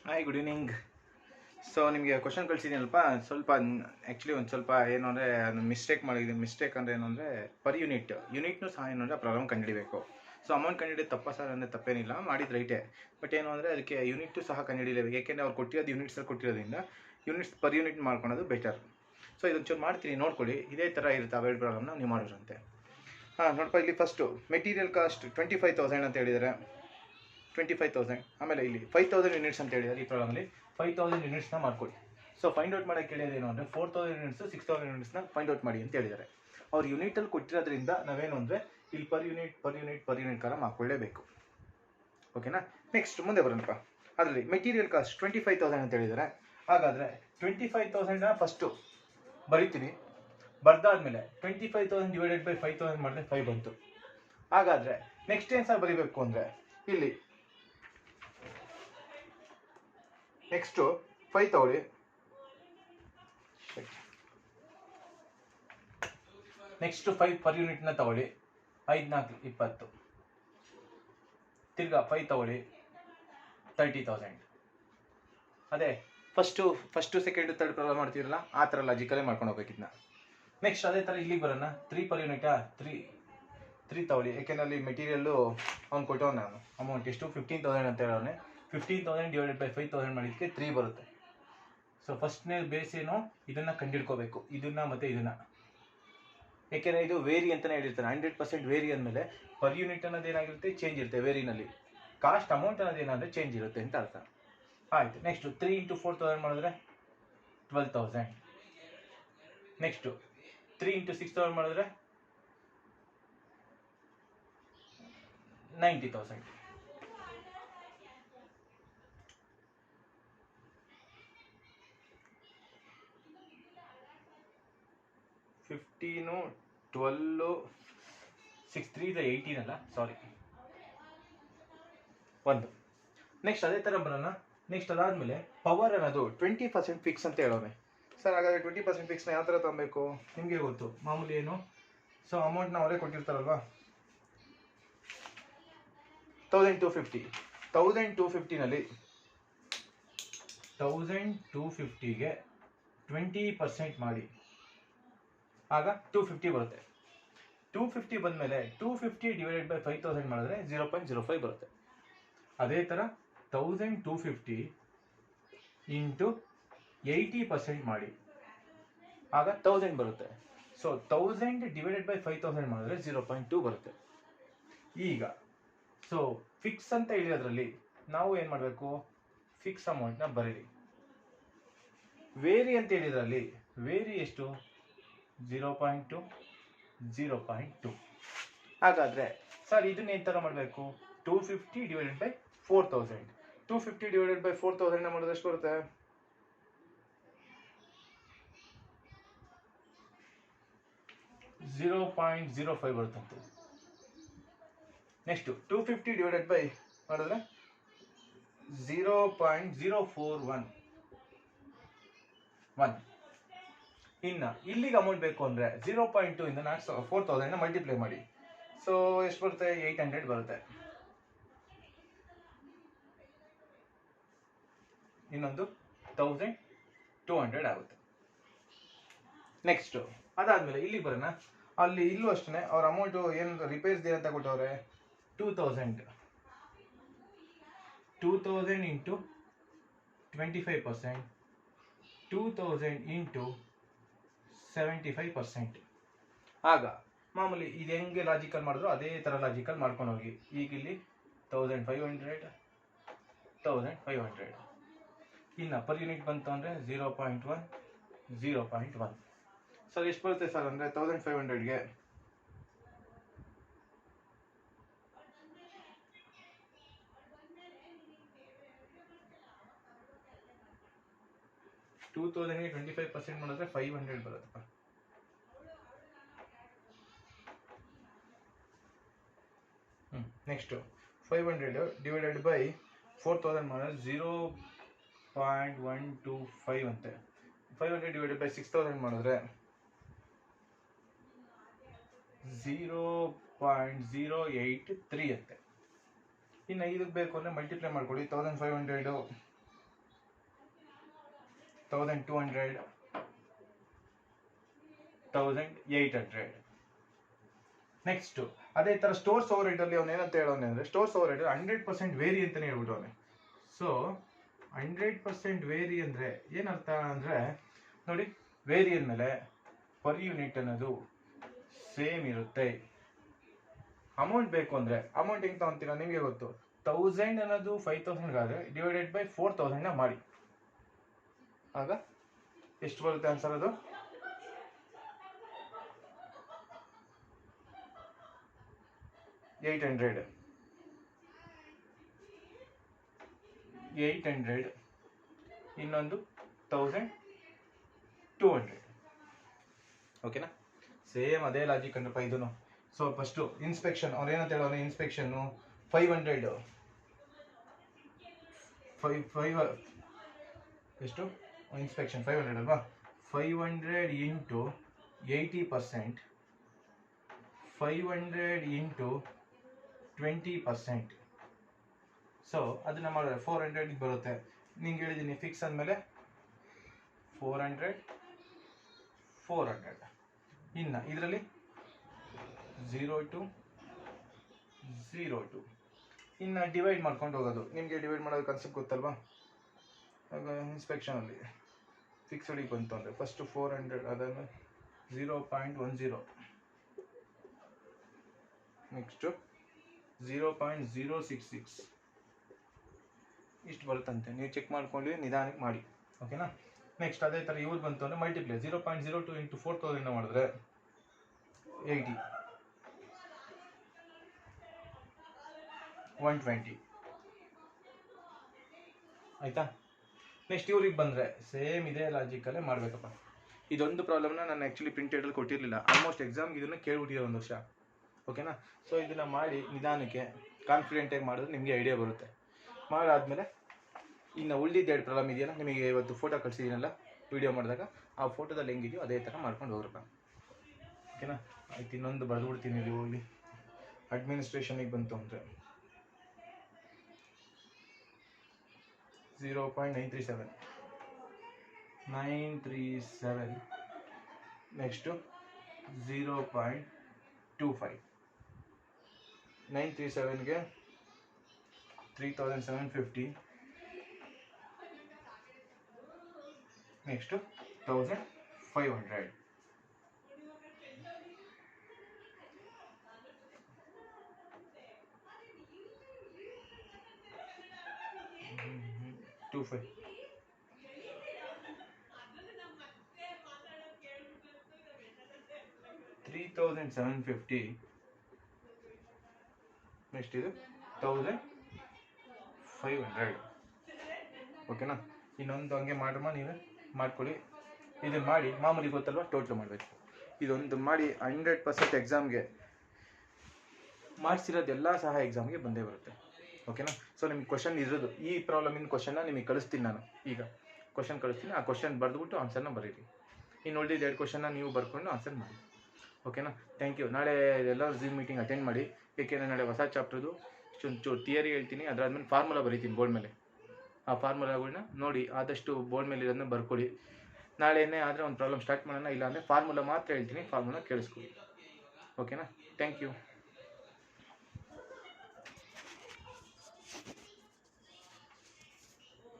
Hi, good evening. So ನಿಮಗೆ question ಕಳಿಸಿದ್ದೀನಲ್ಪ, ಸ್ವಲ್ಪ actually ಒಂದು ಸ್ವಲ್ಪ ಏನು ಅಂದರೆ ಮಿಸ್ಟೇಕ್ ಮಾಡಿದ್ದೀನಿ. ಮಿಸ್ಟೇಕ್ ಅಂದರೆ ಏನು ಅಂದರೆ ಪರ್ ಯೂನಿಟ್ನು ಸಹ ಏನು ಅಂದರೆ ಪ್ರಾಬ್ಲಮ್ ಕಂಡುಹಿಡಿಬೇಕು. ಸೊ ಅಮೌಂಟ್ ಕಂಡುಹಿಡಿದು ತಪ್ಪ ಸರ್ ಅಂದರೆ ತಪ್ಪೇನಿಲ್ಲ, ಮಾಡಿದ್ದು ರೈಟೇ. ಬಟ್ ಏನು ಅಂದರೆ ಅದಕ್ಕೆ ಯೂನಿಟ್ಟು ಸಹ ಕಂಡುಹಿಡಿಯಲೇಬೇಕು. ಏಕೆಂದರೆ ಅವ್ರು ಕೊಟ್ಟಿರೋದು ಯೂನಿಟ್ಸಲ್ಲಿ ಕೊಟ್ಟಿರೋದ್ರಿಂದ ಯೂನಿಟ್ಸ್ ಪರ್ ಯೂನಿಟ್ ಮಾಡ್ಕೊಳೋದು ಬೆಟರ್. ಸೊ ಇದೊಂಚೂರು ಮಾಡ್ತೀನಿ, ನೋಡ್ಕೊಳ್ಳಿ. ಇದೇ ಥರ ಇರುತ್ತೆ ಅವೆರಡು ಪ್ರಾಬ್ಲಮ್ನ ನೀವು ಮಾಡಿದ್ರಂತೆ. ನೋಡಪ್ಪ, ಇಲ್ಲಿ ಫಸ್ಟು ಮೆಟೀರಿಯಲ್ ಕಾಸ್ಟ್ 25,000 ಅಂತ ಹೇಳಿದ್ದಾರೆ. 25,000. ಆಮೇಲೆ ಇಲ್ಲಿ 5,000 ಯೂನಿಟ್ಸ್ ಅಂತ ಹೇಳಿದ್ದಾರೆ. ಈ ಪ್ರಾಬ್ಲಮಲ್ಲಿ 5,000 ಯೂನಿಟ್ಸ್ನ ಮಾಡ್ಕೊಳ್ಳಿ. ಸೊ ಫೈಂಡ್ ಔಟ್ ಮಾಡೋಕ್ಕೆ ಹೇಳಿದೇನು ಅಂದರೆ 4,000 ಯೂನಿಟ್ಸು 6,000 ಯೂನಿಟ್ಸ್ನ ಫೈಂಡ್ ಔಟ್ ಮಾಡಿ ಅಂತ ಹೇಳಿದ್ದಾರೆ. ಅವ್ರು ಯೂನಿಟಲ್ಲಿ ಕೊಟ್ಟಿರೋದ್ರಿಂದ ನಾವೇನು ಅಂದರೆ ಇಲ್ಲಿ ಪರ್ ಯೂನಿಟ್ ಕಾಲಮ್ ಹಾಕ್ಕೊಳ್ಳೇಬೇಕು. ಓಕೆನಾ? ನೆಕ್ಸ್ಟ್ ಮುಂದೆ ಬರೋಣಪ್ಪ. ಅದರಲ್ಲಿ ಮೆಟೀರಿಯಲ್ ಕಾಸ್ಟ್ 25,000 ಅಂತ ಹೇಳಿದ್ದಾರೆ. ಹಾಗಾದರೆ 25,000ನ ಫಸ್ಟು ಬರಿತೀನಿ. ಬರ್ದಾದ್ಮೇಲೆ 25,000 ಡಿವೈಡೆಡ್ ಬೈ 5,000 ಮಾಡಿದ್ರೆ 5 ಬಂತು. ಹಾಗಾದರೆ ನೆಕ್ಸ್ಟ್ ಏನು ಸರ್ ಬರೀಬೇಕು ಅಂದರೆ ಇಲ್ಲಿ ನೆಕ್ಸ್ಟು 5 ತಗೊಳ್ಳಿ. ನೆಕ್ಸ್ಟ್ 5 ಪರ್ ಯೂನಿಟ್ನ ತಗೊಳ್ಳಿ. 5 4 20. ತಿರ್ಗಾ 5 ತಗೊಳ್ಳಿ, 30,000. ಅದೇ ಫಸ್ಟು ಸೆಕೆಂಡು ಥರ್ಡ್ ಪ್ರಾಬ್ಲಮ್ ಮಾಡ್ತೀರಲ್ಲ, ಆ ಥರ ಲಾಜಿಕಲ್ಲೇ ಮಾಡ್ಕೊಂಡು ಹೋಗ್ಬೇಕಿದ್ನ. ನೆಕ್ಸ್ಟ್ ಅದೇ ಥರ ಇಲ್ಲಿಗೆ ಬರೋಣ. 3 ಪರ್ ಯೂನಿಟಾ, 3 ತಗೊಳ್ಳಿ. ಯಾಕೆಂದರೆ ಅಲ್ಲಿ ಮೆಟೀರಿಯಲ್ಲು ಅವ್ನು ಕೊಟ್ಟವ ನಾನು ಅಮೌಂಟ್ ಎಷ್ಟು 15,000 ಅಂತ ಹೇಳೋನೆ. 15,000 ಡಿವೈಡೆಡ್ ಬೈ 5,000 ಮಾಡಿದ್ದಕ್ಕೆ 3 ಬರುತ್ತೆ. ಸೊ ಫಸ್ಟ್ನೇ ಬೇಸ್ ಏನು, ಇದನ್ನು ಕಂಡುಹಿಡ್ಕೋಬೇಕು, ಇದನ್ನು ಮತ್ತು ಇದನ್ನು. ಯಾಕೆಂದರೆ ಇದು ವೇರಿ ಅಂತಲೇ ಹೇಳಿರ್ತಾನೆ. 100% ವೇರಿ ಅಂದಮೇಲೆ ಪರ್ ಯೂನಿಟ್ ಅನ್ನೋದು ಏನಾಗಿರುತ್ತೆ, ಚೇಂಜ್ ಇರುತ್ತೆ. ವೇರಿನಲ್ಲಿ ಕಾಸ್ಟ್ ಅಮೌಂಟ್ ಅನ್ನೋದು ಏನಾದರೆ ಚೇಂಜ್ ಇರುತ್ತೆ ಅಂತ ಅರ್ಥ. ಆಯಿತು. ನೆಕ್ಸ್ಟು 3 × 4,000 ಮಾಡಿದ್ರೆ 12,000. ನೆಕ್ಸ್ಟು 3 × 6,000 ಮಾಡಿದ್ರೆ 90,000. 15, 12, 6 3 18 ಅಲ್ಲ, ಸಾರಿ 1. ನೆಕ್ಸ್ಟ್ ಅದೇ ಥರ ಬರೋಣ. ನೆಕ್ಸ್ಟ್ ಅದಾದಮೇಲೆ ಪವರ್ ಅನ್ನೋದು 20% ಫಿಕ್ಸ್ ಅಂತ ಹೇಳೋನೆ. ಸರ್ ಹಾಗಾದರೆ 20% ಫಿಕ್ಸ್ನ ಯಾವ ಥರ ತಗೊಬೇಕು ನಿಮಗೆ ಗೊತ್ತು, ಮಾಮೂಲಿ ಏನು. ಸೊ ಅಮೌಂಟ್ನ ಅವರೇ ಕೊಟ್ಟಿರ್ತಾರಲ್ವಾ, 1,250. 1,250ನಲ್ಲಿ 1,250ಗೆ 20% ಮಾಡಿ, ಆಗ 250 ಬರುತ್ತೆ. 250 ಬಂದಮೇಲೆ 250 ಡಿವೈಡೆಡ್ ಬೈ 5,000 ಮಾಡಿದ್ರೆ 0.05 ಬರುತ್ತೆ. ಅದೇ ಥರ 1,250 ಇಂಟು 80% ಮಾಡಿ, ಆಗ 1,000 ಬರುತ್ತೆ. ಸೊ 1,000 ಡಿವೈಡೆಡ್ ಬೈ 5,000 ಮಾಡಿದ್ರೆ 0.2 ಬರುತ್ತೆ. ಈಗ ಸೊ ಫಿಕ್ಸ್ ಅಂತ ಹೇಳಿರೋದ್ರಲ್ಲಿ ನಾವು ಏನು ಮಾಡಬೇಕು, ಫಿಕ್ಸ್ ಅಮೌಂಟ್ನ ಬರೀರಿ. ವೇರಿ ಅಂತ ಹೇಳಿದ್ರಲ್ಲಿ ವೇರಿ ಎಷ್ಟು, 0.2. ಹಾಗಾದರೆ ಸರ್ ಇದನ್ನ ಏನು ಥರ ಮಾಡಬೇಕು, 250 ಡಿವೈಡೆಡ್ ಬೈ 4,000. 250 ಡಿವೈಡೆಡ್ ಬೈ 4,000 ಮಾಡಿದ್ರೆ ಎಷ್ಟು ಬರುತ್ತೆ, 0.05 ಬರುತ್ತಂತೆ. ನೆಕ್ಸ್ಟು 250 ಡಿವೈಡೆಡ್ ಬೈ ಮಾಡಿದ್ರೆ 0.041. ಇನ್ನು ಇಲ್ಲಿಗೆ ಅಮೌಂಟ್ ಬೇಕು ಅಂದರೆ 0.2 ಇಂದ 4,000ನ ಮಲ್ಟಿಪ್ಲೈ ಮಾಡಿ. ಸೊ ಎಷ್ಟು ಬರುತ್ತೆ, 800 ಬರುತ್ತೆ. ಇನ್ನೊಂದು 1,200 ಆಗುತ್ತೆ. ನೆಕ್ಸ್ಟು ಅದಾದಮೇಲೆ ಇಲ್ಲಿಗೆ ಬರೋಣ. ಅಲ್ಲಿ ಇಲ್ಲೂ ಅಷ್ಟೇ ಅವ್ರ ಅಮೌಂಟು ಏನು ರಿಪೇರ್ಸ್ ಅಂತ ಕೊಟ್ಟವ್ರೆ, 2,000 ಇಂಟು 25%, 2,000 ಇಂಟು 75%. ಆಗ ಮಾಮೂಲಿ ಇದು ಹೆಂಗೆ ಲಾಜಿಕಲ್ ಮಾಡಿದ್ರು ಅದೇ ಥರ ಲಾಜಿಕಲ್ ಮಾಡ್ಕೊಂಡು ಹೋಗಿ. ಈಗ ಇಲ್ಲಿ 1,500, 1,500. ಇನ್ನು ಪರ್ ಯೂನಿಟ್ ಬಂತು ಅಂದರೆ 0.1. ಸರ್ ಎಷ್ಟು ಬರುತ್ತೆ ಸರ್ ಅಂದರೆ 1,500ಗೆ 2,000ಗೆ 25% ಮಾಡಿದ್ರೆ 500 ಬರುತ್ತಪ್ಪ. ನೆಕ್ಸ್ಟು 500 ಡಿವೈಡೆಡ್ ಬೈ 4,000 ಮಾಡಿದ್ರೆ 0.125 ಅಂತೆ. 500 ಡಿವೈಡೆಡ್ ಬೈ 6,000 ಮಾಡಿದ್ರೆ 0.083 ಅಂತೆ. ಇನ್ನು ಇದಕ್ಕೆ ಬೇಕು ಅಂದರೆ ಮಲ್ಟಿಪ್ಲೈ ಮಾಡ್ಕೊಳ್ಳಿ. 1,500 1200, 1800. ನೆಕ್ಸ್ಟ್ ಅದೇ ಥರ ಸ್ಟೋರ್ಸ್ ಓವರ್ ಹೆಡ್ ಅವನು ಏನಂತ ಹೇಳೋನೆ ಅಂದರೆ ಸ್ಟೋರ್ಸ್ ಓವರ್ ಹೆಡ್ 100% ವೇರಿ ಅಂತಲೇ ಹೇಳ್ಬಿಟ್ಟವನೆ. ಸೊ 100% ವೇರಿ ಅಂದರೆ ಏನರ್ಥ ಅಂದರೆ ನೋಡಿ, ವೇರಿ ಅಂದಮೇಲೆ ಪರ್ ಯೂನಿಟ್ ಅನ್ನೋದು ಸೇಮ್ ಇರುತ್ತೆ. ಅಮೌಂಟ್ ಬೇಕು ಅಂದರೆ ಅಮೌಂಟ್ ಹೆಂಗೆ ತಗೊಂತೀರಾ ನಿಮಗೆ ಗೊತ್ತು. 1000 ಅನ್ನೋದು 5000 ಆದರೆ ಡಿವೈಡೆಡ್ ಬೈ 4000 ಮಾಡಿ, ಆಗ ಎಷ್ಟು ಬರುತ್ತೆ ಆನ್ಸರ್? ಅದು 800. ಇನ್ನೊಂದು 1200. ಓಕೆನಾ? ಸೇಮ್ ಅದೇ ಲಾಜಿಕ್ ಅಂದ್ರಪ್ಪ ಇದನ್ನು. ಸೊ ಫಸ್ಟು ಇನ್ಸ್ಪೆಕ್ಷನ್ ಅವ್ರು ಏನಂತ ಹೇಳೋನು, ಇನ್ಸ್ಪೆಕ್ಷನ್ನು 500 ಎಷ್ಟು ಇನ್ಸ್ಪೆಕ್ಷನ್ 500 ಅಲ್ವಾ? 500 ಇಂಟು 80%, 500 ಇಂಟು 20%. ಸೊ ಅದನ್ನ ಮಾಡಿದ್ರೆ 400 ಬರುತ್ತೆ. ನಿಂಗೆ ಹೇಳಿದ್ದೀನಿ ಫಿಕ್ಸ್ ಅಂದಮೇಲೆ 400. ಇನ್ನು ಇದರಲ್ಲಿ 0 to 0 to ಇನ್ನು ಡಿವೈಡ್ ಮಾಡ್ಕೊಂಡು ಹೋಗೋದು. ನಿಮಗೆ ಡಿವೈಡ್ ಮಾಡೋದು ಕಾನ್ಸೆಪ್ಟ್ ಗೊತ್ತಲ್ವಾ? ಆಗ ಇನ್ಸ್ಪೆಕ್ಷನಲ್ಲಿ ಫಿಕ್ಸ್ಡಿಗೆ ಬಂತು ಅಂದರೆ ಫಸ್ಟು 400, ಅದಾದಮೇಲೆ 0.10, ನೆಕ್ಸ್ಟು 0.066 ಇಷ್ಟು ಬರುತ್ತಂತೆ. ನೀವು ಚೆಕ್ ಮಾಡ್ಕೊಂಡು ನಿಧಾನಕ್ಕೆ ಮಾಡಿ, ಓಕೆನಾ? ನೆಕ್ಸ್ಟ್ ಅದೇ ಥರ ಇವ್ರು ಬಂತು ಅಂದರೆ ಮಲ್ಟಿಪ್ಲೈ 0.02 ಇಂಟು 4000 ಮಾಡಿದ್ರೆ 80, 120 ಆಯಿತಾ? ನೆಕ್ಸ್ಟ್ ಇವ್ರಿಗೆ ಬಂದರೆ ಸೇಮ್ ಇದೇ ಲಾಜಿಕಲ್ಲೇ ಮಾಡಬೇಕಪ್ಪ. ಇದೊಂದು ಪ್ರಾಬ್ಲಮ್ನ ನಾನು ಆ್ಯಕ್ಚುಲಿ ಪ್ರಿಂಟೆಡಲ್ಲಿ ಕೊಟ್ಟಿರಲಿಲ್ಲ. ಆಲ್ಮೋಸ್ಟ್ ಎಕ್ಸಾಮ್ಗೆ ಇದನ್ನು ಕೇಳ್ಬಿಟ್ಟಿರೋ ಒಂದು ವರ್ಷ, ಓಕೆನಾ? ಸೊ ಇದನ್ನು ಮಾಡಿ ನಿಧಾನಕ್ಕೆ ಕಾನ್ಫಿಡೆಂಟಾಗಿ ಮಾಡಿದ್ರೆ ನಿಮಗೆ ಐಡಿಯಾ ಬರುತ್ತೆ. ಮಾಡಾದಮೇಲೆ ಇನ್ನು ಉಳಿದಿದ್ದು 2 ಪ್ರಾಬ್ಲಮ್ ಇದೆಯಲ್ಲ, ನಿಮಗೆ ಇವತ್ತು ಫೋಟೋ ಕಳಿಸಿದ್ದೀನಲ್ಲ ವೀಡಿಯೋ ಮಾಡಿದಾಗ, ಆ ಫೋಟೋದಲ್ಲಿ ಹೆಂಗಿದೆಯೋ ಅದೇ ಥರ ಮಾಡ್ಕೊಂಡು ಹೋಗ್ರಪ್ಪ, ಓಕೆನಾ? ಆಯ್ತು, ಇನ್ನೊಂದು ಬರೆದುಬಿಡ್ತೀನಿ ಇಲ್ಲಿ ಹೋಗಿ. ಅಡ್ಮಿನಿಸ್ಟ್ರೇಷನಿಗೆ ಬಂತು ಅಂದರೆ 0.937, ನೆಕ್ಸ್ಟು 0.25. 937ಗೆ 3750, ನೆಕ್ಸ್ಟು 1500. $3,750. ನೆಕ್ಸ್ಟ್ ಇದು 1500, ಓಕೆನಾ? ಇನ್ನೊಂದು ಹಂಗೆ ಮಾಡ್ರಮ್ಮ, ನೀವೇ ಮಾಡ್ಕೊಳ್ಳಿ. ಇದನ್ನು ಮಾಡಿ ಮಾಮೂಲಿ ಗೊತ್ತಲ್ವ, ಟೋಟ್ಲ್ ಮಾಡಬೇಕು. ಇದೊಂದು ಮಾಡಿ 100% ಎಕ್ಸಾಮ್ಗೆ ಮಾಡಿಸಿರೋದೆಲ್ಲ ಸಹ ಎಕ್ಸಾಮ್ಗೆ ಬಂದೇ ಬರುತ್ತೆ, ಓಕೆನಾ? ಸೊ ನಿಮ್ಗೆ ಕ್ವಶನ್ ಇರೋದು ಈ ಪ್ರಾಬ್ಲಮಿನ ಕ್ವಶನ್ನ ನಿಮಗೆ ಕಳಿಸ್ತೀನಿ ನಾನು. ಈಗ ಕ್ವಶನ್ ಕಳಿಸ್ತೀನಿ, ಆ ಕ್ವಶನ್ ಬರೆದುಬಿಟ್ಟು ಆನ್ಸರ್ನ ಬರೀರಿ. ಇನ್ನು ಉಳಿದಿದ್ದು 2 ಕ್ವಶನ್ನ ನೀವು ಬರ್ಕೊಂಡು ಆನ್ಸರ್ ಮಾಡಿ, ಓಕೆನಾ? Thank you. ನಾಳೆ ಎಲ್ಲ ಝೂಮ್ ಮೀಟಿಂಗ್ ಅಟೆಂಡ್ ಮಾಡಿ, ಏಕೆಂದರೆ ನಾಳೆ ಹೊಸ ಚಾಪ್ಟರ್ದು ಚೂರು ಥಿಯರಿ ಹೇಳ್ತೀನಿ, ಅದಾದ್ಮೇಲೆ ಫಾರ್ಮುಲಾ ಬರೀತೀನಿ ಬೋರ್ಡ್ ಮೇಲೆ. ಆ ಫಾರ್ಮುಲಾಗಳನ್ನ ನೋಡಿ ಆದಷ್ಟು ಬೋರ್ಡ್ ಮೇಲೆ ಇರೋದನ್ನ ಬರ್ಕೊಳ್ಳಿ. ನಾಳೆನೇ ಆದರೆ ಒಂದು ಪ್ರಾಬ್ಲಮ್ ಸ್ಟಾರ್ಟ್ ಮಾಡೋಣ, ಇಲ್ಲ ಅಂದರೆ ಫಾರ್ಮುಲಾ ಮಾತ್ರ ಹೇಳ್ತೀನಿ, ಫಾರ್ಮುಲಾ ಕೇಳಿಸ್ಕೊಳ್ಳಿ, ಓಕೆನಾ? Thank you.